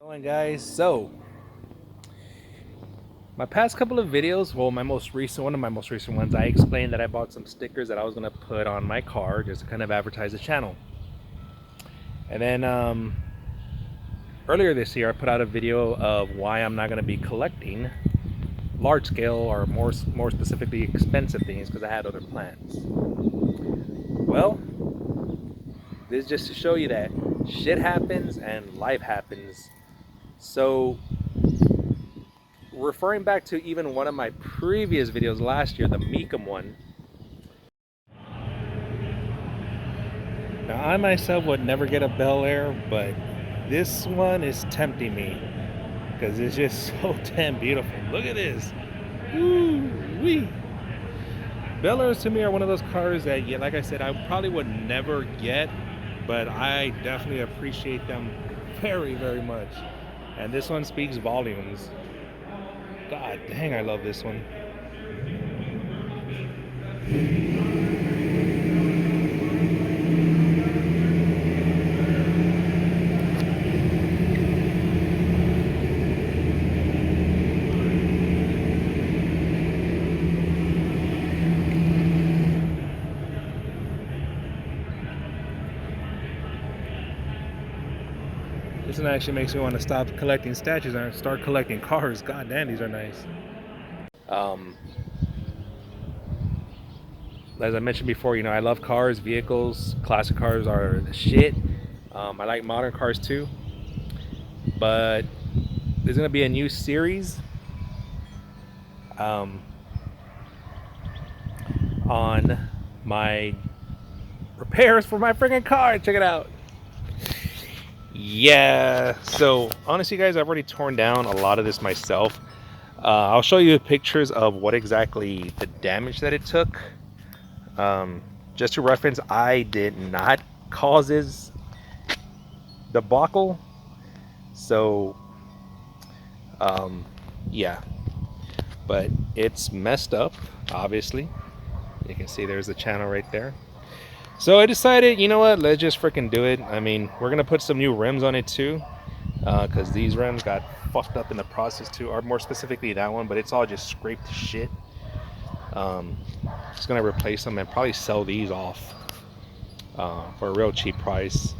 Going guys, so my past couple of videos, well, one of my most recent ones, I explained that I bought some stickers that I was gonna put on my car just to kind of advertise the channel. And then earlier this year, I put out a video of why I'm not gonna be collecting large scale or more specifically expensive things because I had other plans. Well, this is just to show you that shit happens and life happens. So referring back to even one of my previous videos last year, the Meekum one. Now, I myself would never get a Bel Air, but this one is tempting me because it's just so damn beautiful. Look at this. Woo-wee. Bel Airs to me are one of those cars that, yeah, like I said, I probably would never get, but I definitely appreciate them very, very much. And this one speaks volumes. God dang, I love this one. This one actually makes me want to stop collecting statues and start collecting cars. God damn, these are nice. Um, as I mentioned before, I love cars, vehicles. Classic cars are the shit. I like modern cars too. But there's gonna be a new series um, on my repairs for my freaking car. Check it out. Yeah. So honestly, guys, I've already torn down a lot of this myself. I'll show you pictures of what exactly the damage that it took. Just to reference, I did not cause this debacle. So, yeah. But it's messed up, obviously. You can see there's the channel right there. So I decided, you know what, let's just freaking do it. I mean, we're going to put some new rims on it too. Because these rims got fucked up in the process too, or more specifically that one, but it's all just scraped to shit. Just gonna replace them and probably sell these off for a real cheap price.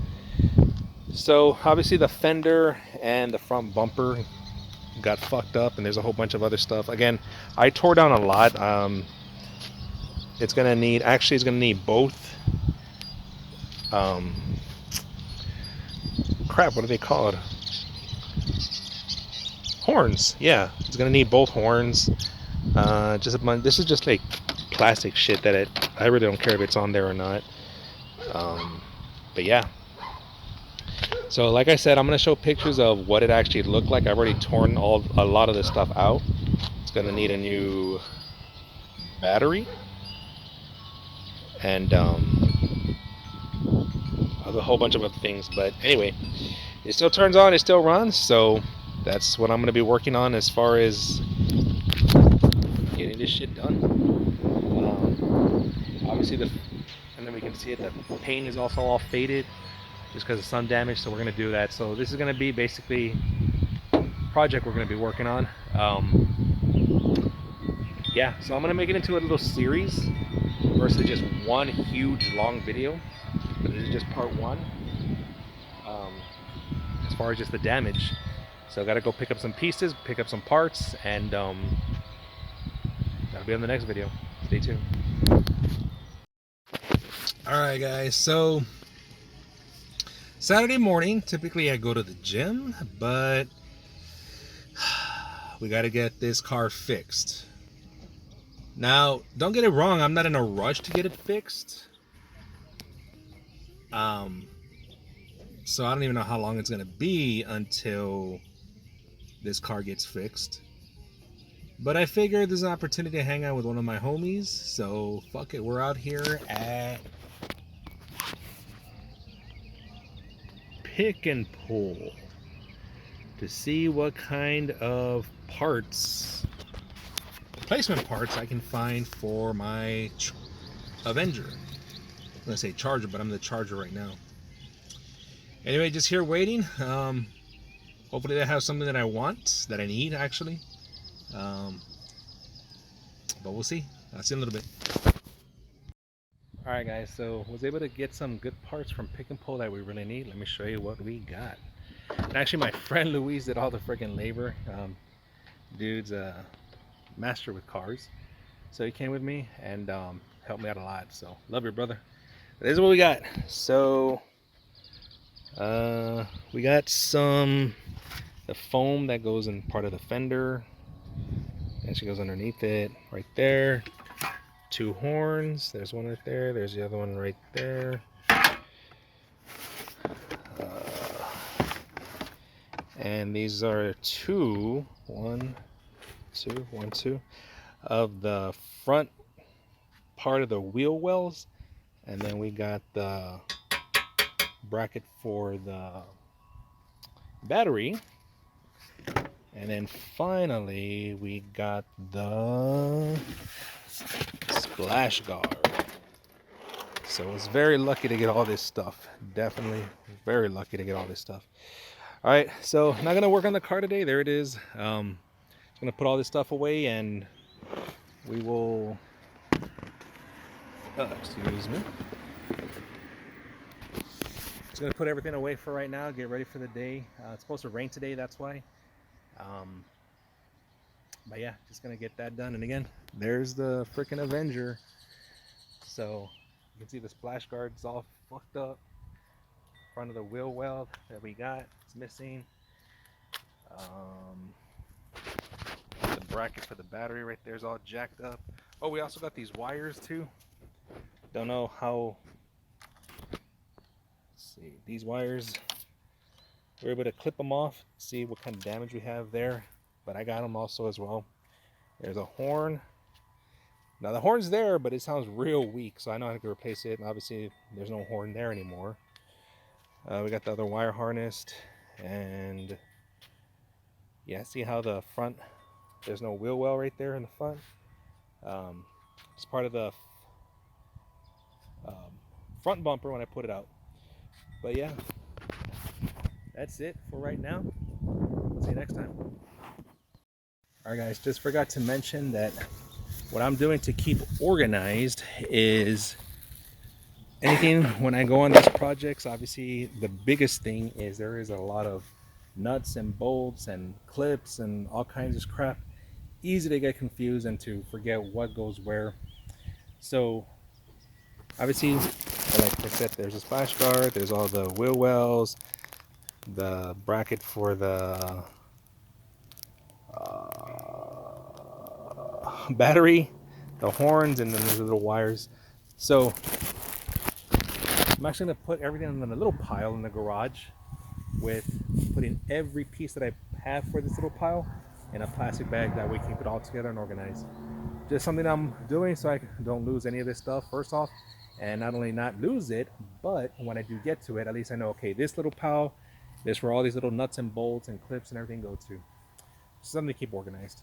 So obviously the fender and the front bumper got fucked up, and there's a whole bunch of other stuff. Again, I tore down a lot. It's gonna need both. Crap, what are they called? Horns. Yeah, it's gonna need both horns. Just a bunch. This is just like plastic shit that I really don't care if it's on there or not. But yeah. So like I said, I'm gonna show pictures of what it actually looked like. I've already torn a lot of this stuff out. It's gonna need a new battery and a whole bunch of other things. But anyway, it still turns on. It still runs. So that's what I'm gonna be working on as far as getting this shit done. Obviously and then we can see it, the paint is also all faded just because of sun damage, so we're going to do that. So this is going to be basically a project we're going to be working on. Yeah, so I'm going to make it into a little series versus just one huge long video, but this is just part one as far as just the damage. So I got to go pick up some pieces, pick up some parts, and that'll be on the next video. Stay tuned. Alright guys, so Saturday morning, typically I go to the gym, but we got to get this car fixed. Now, don't get it wrong, I'm not in a rush to get it fixed. So I don't even know how long it's going to be until this car gets fixed. But I figured there's an opportunity to hang out with one of my homies, so fuck it, we're out here at Pick and Pull to see what kind of replacement parts I can find for my Avenger. I'm gonna say Charger, but I'm the Charger right now. Anyway, just here waiting. Hopefully they have something that I want, that I need actually. But we'll see. I'll see in a little bit. Alright guys, so was able to get some good parts from Pick and Pull that we really need. Let me show you what we got. And actually my friend Luis did all the freaking labor. Dude's a master with cars. So he came with me and helped me out a lot. So love you, brother. This is what we got. So we got the foam that goes in part of the fender. And she goes underneath it right there. 2 horns. There's one right there. There's the other one right there. And these are 2 of the front part of the wheel wells, and then we got the bracket for the battery, and then finally we got the splash guard. So I was very lucky to get all this stuff. Definitely very lucky to get all this stuff. All right, so not gonna work on the car today. There it is. Just gonna put all this stuff away, and we will. Excuse me. Just gonna put everything away for right now. Get ready for the day. It's supposed to rain today. That's why. But yeah, just gonna get that done. And again, there's the freaking Avenger. So you can see the splash guard's all fucked up. Front of the wheel well that we got is missing. The bracket for the battery right there is all jacked up. Oh, we also got these wires too. Don't know how. Let's see, these wires, we're able to clip them off, see what kind of damage we have there. But I got them also as well. There's a horn. Now the horn's there, but it sounds real weak, so I know I can replace it. And obviously, there's no horn there anymore. We got the other wire harnessed, and yeah, see how the front, there's no wheel well right there in the front. It's part of the front bumper when I put it out. But yeah, that's it for right now. We'll see you next time. Alright guys, just forgot to mention that what I'm doing to keep organized is anything when I go on these projects. Obviously the biggest thing is there is a lot of nuts and bolts and clips and all kinds of crap. Easy to get confused and to forget what goes where. So obviously, like I said, there's a splash guard, there's all the wheel wells, the bracket for the battery, the horns, and then there's the little wires. So I'm actually going to put everything in a little pile in the garage, with putting every piece that I have for this little pile in a plastic bag. That way keep it all together and organized. Just something I'm doing so I don't lose any of this stuff first off, and not only not lose it, but when I do get to it, at least I know, okay, this little pile, this where all these little nuts and bolts and clips and everything go to. Something to keep organized.